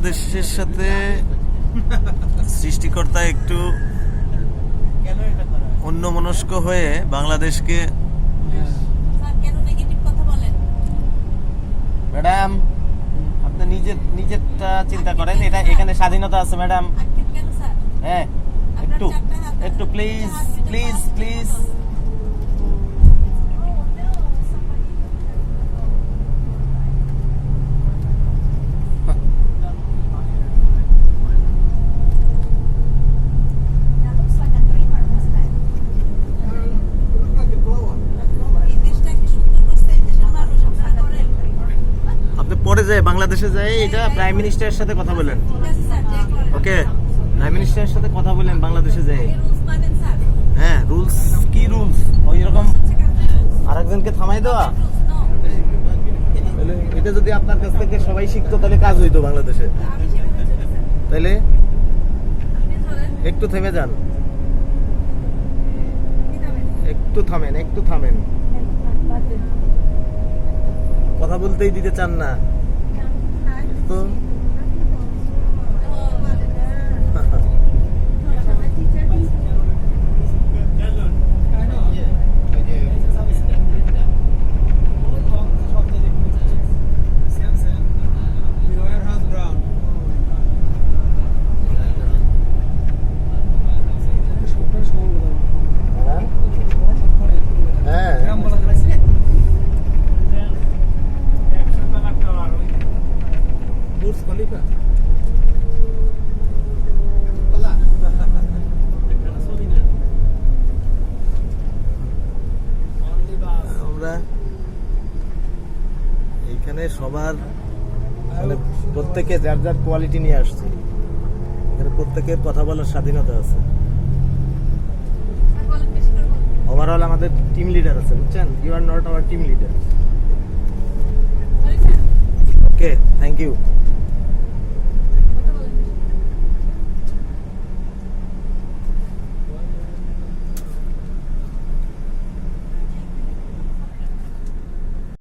বাংলাদেশের সাথে সৃষ্টিকর্তা একটু অন্যমনস্ক হয়ে বাংলাদেশকে ম্যাডাম আপনি নিজেরটা চিন্তা করেন, এটা এখানে স্বাধীনতা আছে ম্যাডাম। হ্যাঁ একটু একটু প্লিজ প্লিজ প্লিজ। পরে যায় বাংলাদেশে যায়, এটা প্রাইম মিনিস্টারের সাথে কথা বলেন। ওকে, প্রাইম মিনিস্টারের সাথে কথা বলেন বাংলাদেশে যায়। হ্যাঁ রুলস কি রুলস, ওই রকম আরেকজনকে থামাই দেওয়া। এটা যদি আপনার কাছ থেকে সবাই শিখতো তাহলে কাজ হইতো বাংলাদেশে। তাহলে একটু থেমে যান, একটু থামেন, একটু থামেন। কথা বলতেই দিতে চান না তো। আমরা এইখানে সবার মানে প্রত্যেকে যার যার কোয়ালিটি নিয়ে আসছে, এখানে প্রত্যেকের কথা বলার স্বাধীনতা আছে। ওভারঅল আমাদের টিম লিডার আছে, বুঝছেন? You are not our team leader. Okay, thank you.